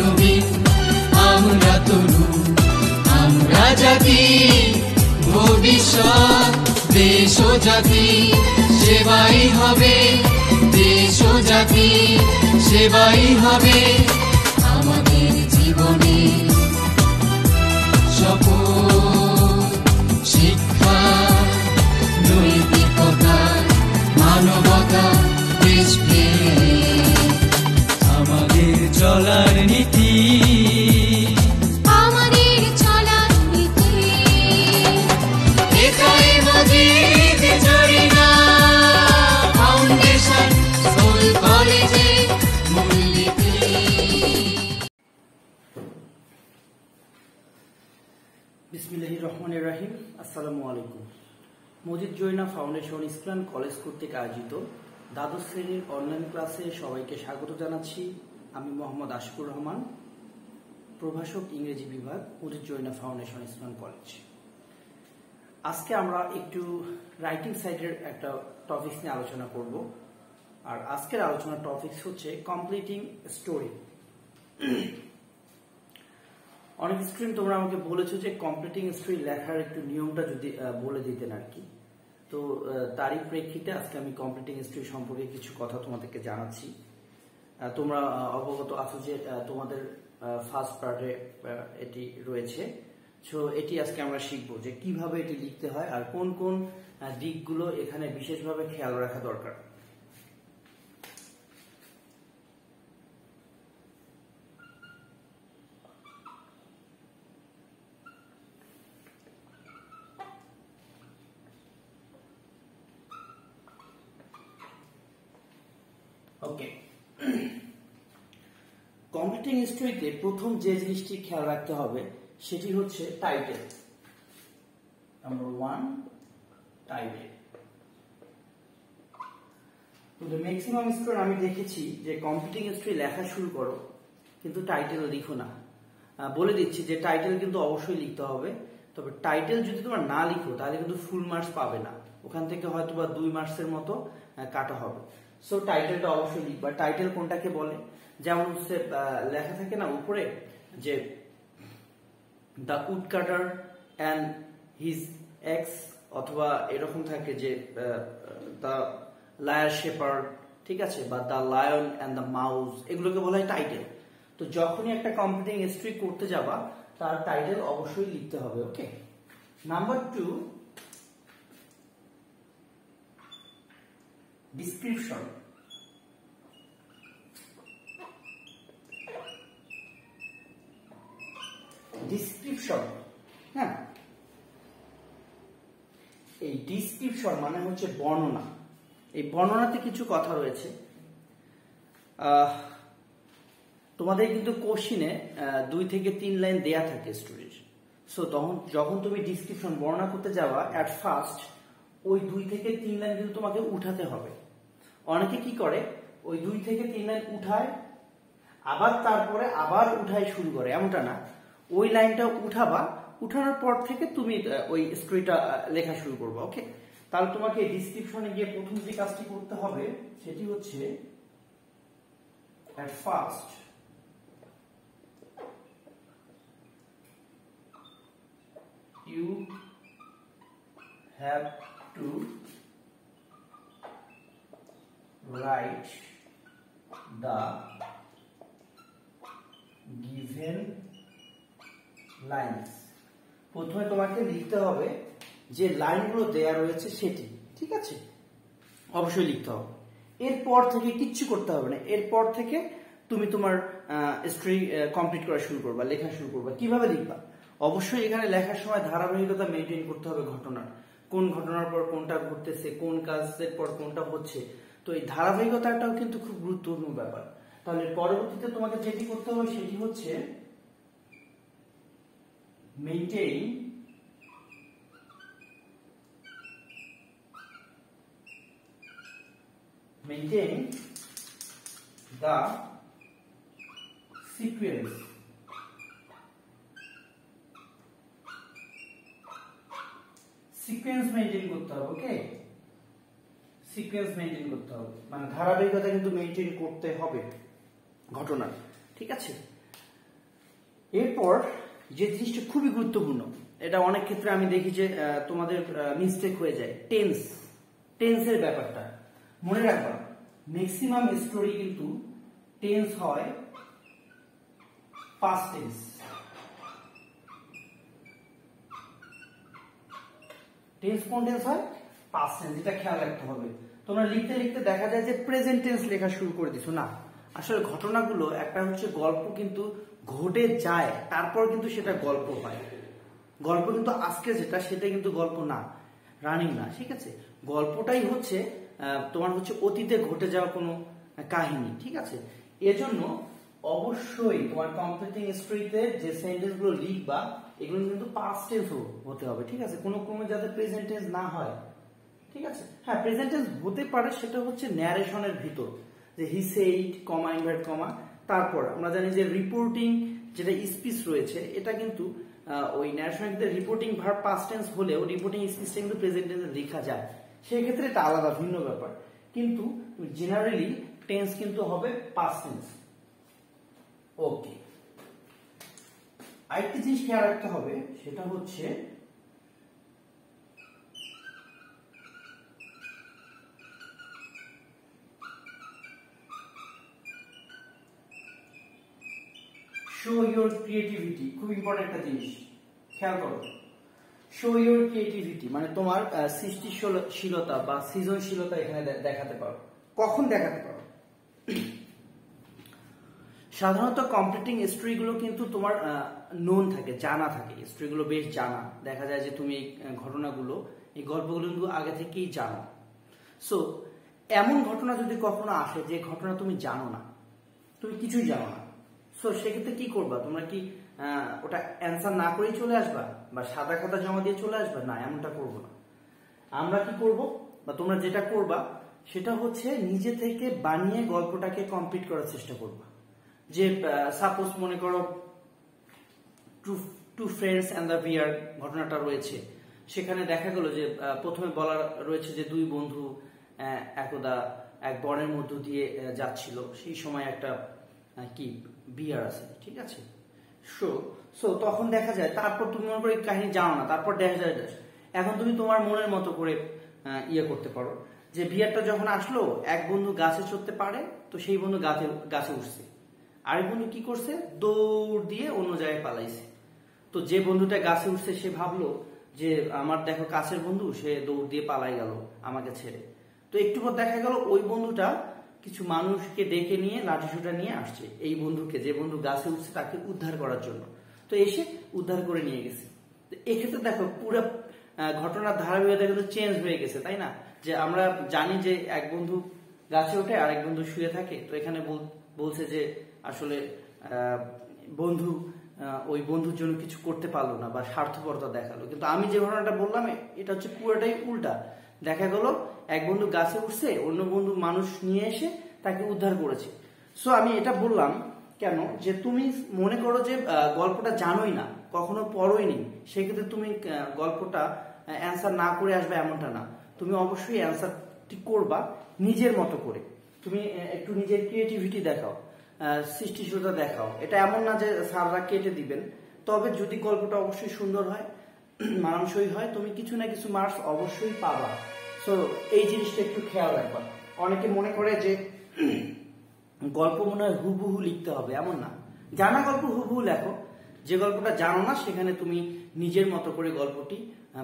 নবীন, আমরা তরুণ, আমরা জাতি, ভবিষ্যৎ দেশ ও জাতি সেবাই হবে, দেশ ও জাতি সেবাই হবে আমাদের জীবনে শপথ। শিক্ষা, নৈতিকতা, মানবতা, দেশপ্রেম আমাদের চলার নীতি, আমাদের চলার নীতি। এটাই মজিদ জরিনা ফাউন্ডেশন স্কুল কলেজে মূলনীতি। বিসমিল্লাহির রহমানির রহিম। আসসালামু আলাইকুম। Majid Jarina foundation school and college কর্তৃক আয়োজিত দ্বাদশ শ্রেণীর অনলাইন ক্লাসে সবাইকে স্বাগত জানাচ্ছি। আমি মোহাম্মদ আশিকুর রহমান, প্রভাষক ইংরেজি বিভাগ, Majid Jarina foundation school and college. আজকে আমরা একটু রাইটিং সাইডের একটা টপিকস নিয়ে আলোচনা করব। আর আজকের আলোচনার টপিকস হচ্ছে কমপ্লিটিং স্টোরি। অনেক স্টুডেন্ট তোমরা আমাকে বলেছো যে কমপ্লিটিং স্টোরি লেখার একটু নিয়মটা যদি বলে দিতেন আর কি। তো তারই প্রেক্ষিতে আজকে আমি কমপ্লিটিং স্টোরি সম্পর্কে কিছু কথা তোমাদেরকে জানাচ্ছি। তোমরা অবগত আছো যে তোমাদের ফার্স্ট পার্টে এটি রয়েছে। সো এটি আজকে আমরা শিখবো যে কিভাবে এটি লিখতে হয় আর কোন কোন দিকগুলো এখানে বিশেষভাবে খেয়াল রাখা দরকার। ওকে, কমপ্লিটিং স্টোরিতে প্রথম যে জিনিসটি খেয়াল রাখতে হবে সেটি হচ্ছে টাইটেল। Number 1, title. কিন্তু ম্যাক্সিমাম স্টুডেন্ট আমি দেখেছি যে কমপ্লিটিং স্টোরি লেখা শুরু করো কিন্তু টাইটেল লিখো না। বলে দিচ্ছি যে টাইটেল কিন্তু অবশ্যই লিখতে হবে, তবে টাইটেল যদি তোমরা না লিখো তাহলে কিন্তু ফুল মার্কস পাবে না, ওখান থেকে হয়তো বা 2 মার্কসের মতো কাটা হবে। সো টাইটেলটা অবশ্যই লিখবা। টাইটেল কোনটাকে বলে, যেমন হচ্ছে লেখা থাকে না উপরে যে the wood cutter and his x, অথবা এরকম থাকে যে দ্য লায়ার শেপার্ড, ঠিক আছে, বা the lion and the mouse, এগুলোকে বলা হয় টাইটেল। তো যখনই একটা কমপ্লিটিং স্টোরি করতে যাবা তার টাইটেল অবশ্যই লিখতে হবে। ওকে, নাম্বার 2, ডিসক্রিপশন। ডিসক্রিপশন, হ্যাঁ, এই ডিসক্রিপশন মানে হচ্ছে বর্ণনা। এই বর্ণনাতে কিছু কথা রয়েছে। তোমাদের কিন্তু কোশ্চিনে 2 থেকে 3 লাইন দেয়া থাকে স্টোরির। সো যখন তুমি ডিসক্রিপশন বর্ণনা করতে যাবা, অ্যাট ফার্স্ট ওই 2 থেকে 3 লাইন কিন্তু তোমাকে উঠাতে হবে। অনেকে কি করে, ওই 2 থেকে 3 লাইন উঠায় আবার তারপরে আবার উঠায় শুরু করে, এমনটা না। ওই লাইনটা উঠাবা, উঠানোর পর থেকে তুমি ওই স্টোরিটা লেখা শুরু করবা। ওকে, তাহলে তোমাকে ডিসক্রিপশনে গিয়ে প্রথম যে কাজটি করতে হবে সেটি হচ্ছে at first you have to write the given lines। প্রথমে তোমাকে লিখতে হবে যে লাইনগুলো দেয়া রয়েছে সেটি, ঠিক আছে, অবশ্যই লিখতে হবে। এরপর থেকে কিচ্ছু করতে হবে না, এরপর থেকে তুমি তোমার স্টোরি কমপ্লিট করা শুরু করবা, লেখা শুরু করবা। কিভাবে লিখবা? অবশ্যই এখানে লেখার সময় ধারাবাহিকতা মেনটেন করতে হবে ঘটনার, কোন ঘটনার পর কোনটা ঘটতেছে, কোন কাজের পর কোনটা হচ্ছে। তো এই ধারাবাহিকতাটাও কিন্তু খুব গুরুত্বপূর্ণ ব্যাপার। তাহলে পরবর্তীতে তোমাকে যেটি করতে হবে সেটি হচ্ছে maintain the sequence। Sequence maintain করতে হবে। ওকে, সিকোয়েন্স মেইনটেইন করতে হবে মানে ধারাবাহিকতা কিন্তু মেইনটেইন করতে হবে ঘটনার, ঠিক আছে। এরপর যে জিনিসটা খুবই গুরুত্বপূর্ণ, এটা অনেক ক্ষেত্রে আমি দেখি যে তোমাদের মিস্টেক হয়ে যায়, টেন্সের ব্যাপারটা মনে রাখবা। ম্যাক্সিমাম স্টোরি কিন্তু টেন্স হয় পাস্ট টেন্স। টেন্স কোন টেন্স হয়? Past tense. এটা খেয়াল রাখতে হবে। তোমরা লিখতে লিখতে দেখা যায় যে প্রেজেন্ট টেন্স লেখা শুরু করে দিছো। না, আসলে ঘটনাগুলো একটা হচ্ছে গল্প কিন্তু ঘটে যায়, তারপর কিন্তু সেটা গল্প হয়। গল্প কিন্তু আজকে যেটা সেটা কিন্তু গল্প না, রানিং না, ঠিক আছে? গল্পটাই হচ্ছে তোমার হচ্ছে অতীতে ঘটে যাওয়া কোনো কাহিনী, ঠিক আছে? এজন্য অবশ্যই তোমার কমপ্লিটিং স্টোরিতে যে সেন্টেন্স গুলো লিখবা এগুলো কিন্তু পাস্ট টেন্স হতে হবে, ঠিক আছে? কোনো ক্রমে যাতে প্রেজেন্ট টেন্স না হয়, ঠিক আছে? হ্যাঁ, প্রেজেন্ট টেন্স হতে পারে, সেটা হচ্ছে ন্যারেশনের ভিতর, যে he said comma invert comma. তারপর আমরা জানি যে রিপোর্টিং যেটা স্পিচ রয়েছে এটা কিন্তু ওই ন্যারেশনের ক্ষেত্রে রিপোর্টিং ভার্ব পাস্ট টেন্স হলেও রিপোর্টিং স্পিচটা কিন্তু প্রেজেন্ট টেন্সে লেখা যায়, সেই ক্ষেত্রে এটা আলাদা ভিন্ন ব্যাপার। কিন্তু জেনারেলি টেন্স কিন্তু হবে পাস্ট টেন্স। ওকে, আরেকটি জিনিস খেয়াল রাখতে হবে, সেটা হচ্ছে শো ইউর ক্রিয়েটিভিটি। খুব ইম্পর্টেন্ট একটা জিনিস, খেয়াল করো। শো ইউর ক্রিয়েটিভিটি মানে তোমার সৃষ্টিশীলতা বা সৃজনশীলতা এখানে দেখাতে পারো। কখন দেখাতে পারো? সাধারণত কমপ্লিটিং স্টোরিগুলো কিন্তু তোমার নোন থাকে, জানা থাকে, স্টোরিগুলো বেশ জানা। দেখা যায় যে তুমি এই ঘটনাগুলো, এই গল্পগুলো কিন্তু আগে থেকেই জানো। সো এমন ঘটনা যদি কখনো আসে যে ঘটনা তুমি জানো না, তুমি কিছুই জানো না, সো সেক্ষেত্রে কি করবা? তোমরা কি ওটা অ্যান্সার না করেই চলে আসবা বা সাদা খাতা জমা দিয়ে চলে আসবা? না, এমনটা করবো না। আমরা কি করব, বা তোমরা যেটা করবা সেটা হচ্ছে নিজে থেকে বানিয়ে গল্পটাকে কমপ্লিট করার চেষ্টা করবা। যে সাপোজ মনে করো two friends and the bear ঘটনাটা রয়েছে, সেখানে দেখা গেল যে প্রথমে বলা রয়েছে যে দুই বন্ধু একদা এক বনের মধ্য দিয়ে যাচ্ছিল, সেই সময় একটা কি বিয়ার আছে, ঠিক আছে? সো তখন দেখা যায়, তারপর তুমি মনে করো এই কাহিনী জানো না, তারপর দেখা যায় এখন তুমি তোমার মনের মতো করে ইয়ে করতে পারো যে বিয়ারটা যখন আসলো, এক বন্ধু গাছে চড়তে পারে, তো সেই বন্ধু গাছে উঠছে, আরেক বন্ধু কি করছে, দৌড় দিয়ে অন্য জায়গায় পালাইছে। তো যে বন্ধুটা গাছে উঠছে সে ভাবলো যে আমার দেখো কাছের বন্ধু, সে দৌড় দিয়ে পালাই গেল আমাকে ছেড়ে। তো একটু পর দেখা গেল ওই বন্ধুটা কিছু মানুষকে ডেকে নিয়ে লাঠিসোঁটা নিয়ে আসছে এই বন্ধুকে, যে বন্ধু গাছে উঠছে তাকে উদ্ধার করার জন্য। তো এসে উদ্ধার করে নিয়ে গেছে। তো এক্ষেত্রে দেখো পুরো ঘটনার ধারাবাহিকতা কিন্তু চেঞ্জ হয়ে গেছে, তাই না? যে আমরা জানি যে এক বন্ধু গাছে ওঠে আর এক বন্ধু শুয়ে থাকে, তো এখানে বলছে যে আসলে বন্ধু ওই বন্ধুর জন্য কিছু করতে পারলো না বা স্বার্থপরতা দেখালো। কিন্তু আমি যে ঘটনাটা বললাম এটা হচ্ছে পুরোটাই উল্টা। দেখা গেল এক বন্ধু গাছে উঠছে, অন্য বন্ধু মানুষ নিয়ে এসে তাকে উদ্ধার করেছে। সো আমি এটা বললাম কেন, যে তুমি মনে করো যে গল্পটা জানোই না, কখনো পড়োই নি, সেক্ষেত্রে তুমি গল্পটা অ্যান্সার না করে আসবে এমনটা না। তুমি অবশ্যই অ্যান্সারটি করবা নিজের মতো করে। তুমি একটু নিজের ক্রিয়েটিভিটি দেখাও, সৃষ্টিশীলতা দেখাও। এটা এমন না যে স্যাররা কেটে দিবেন, তবে যদি গল্পটা অবশ্যই সুন্দর হয়, মানানসই হয়, তুমি কিছু না কিছু মার্কস অবশ্যই পাবা। সো এই জিনিসটা একটু খেয়াল রাখবা। অনেকে মনে করে যে গল্প মনে হয় হুবহু লিখতে হবে, এমন না। জানা গল্প হুবহু লেখো, যে গল্পটা জানো না সেখানে তুমি নিজের মতো করে গল্পটি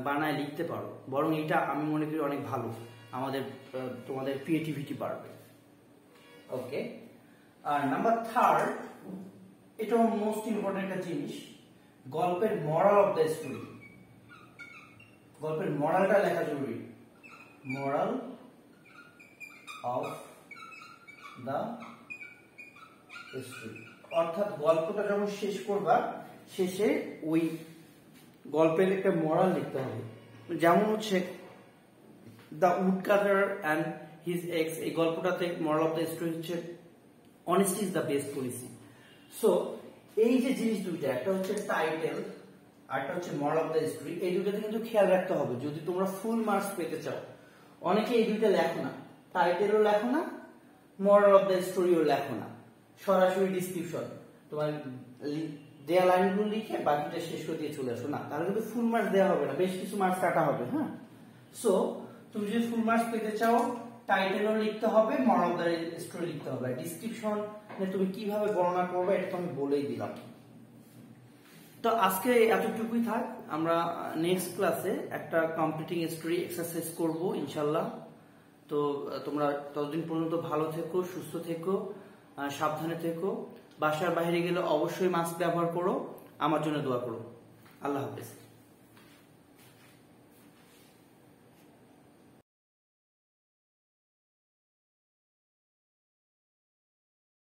বানায় লিখতে পারো। বরং এটা আমি মনে করি অনেক ভালো, তোমাদের ক্রিয়েটিভিটি বাড়বে। ওকে, আর নাম্বার 3, এটা মোস্ট ইম্পর্টেন্ট একটা জিনিস, গল্পের মরাল অফ দ্য স্টোরি। গল্পের মরালটা লেখা জরুরি। মরাল অফ দ্য স্টোরি, অর্থাৎ গল্পটা যখন শেষ করবা, শেষে ওই গল্পের একটা মরাল লিখতে হবে। যেমন হচ্ছে the woodcutter and his x, এই গল্পটাতে মরাল অফ দ্য স্টোরি হচ্ছে honesty is the best policy. So এই যে জিনিস দুইটা, একটা হচ্ছে টাইটেল আর একটা হচ্ছে মরাল অফ দ্য স্টোরি, এই দুইটাতে কিন্তু খেয়াল রাখতে হবে যদি তোমরা ফুল মার্কস পেতে চাও। অনেকে এই দুইটা লেখো না, টাইটেলও লেখো না, মরাল অফ দ্য স্টোরিও লেখো না, সরাসরি ডিসক্রিপশন তোমার দেয়া লাইনগুলো লিখে বাকিটা শেষ করে দিয়ে চলে আসো, না তাহলে কিন্তু ফুল মার্কস দেওয়া হবে না, বেশ কিছু মার্কস কাটা হবে। হ্যাঁ, সো তুমি যদি ফুল মার্কস পেতে চাও টাইটেলও লিখতে হবে, মরাল অফ দ্য স্টোরি লিখতে হবে, ডিসক্রিপশন তুমি কিভাবে গণনা করবে এটা তো আমি বলেই দিলাম। তো আজকে এতটুকুই থাক, আমরা নেক্সট ক্লাসে একটা কমপ্লিটিং স্টোরি এক্সারসাইজ করব ইনশাল্লাহ। তো তোমরা ততদিন পর্যন্ত ভালো থেকো, সুস্থ থেকো, সাবধানে থেকো, বাসার বাইরে গেলে অবশ্যই মাস্ক ব্যবহার করো, আমার জন্য দোয়া করো। আল্লাহ হাফেজ।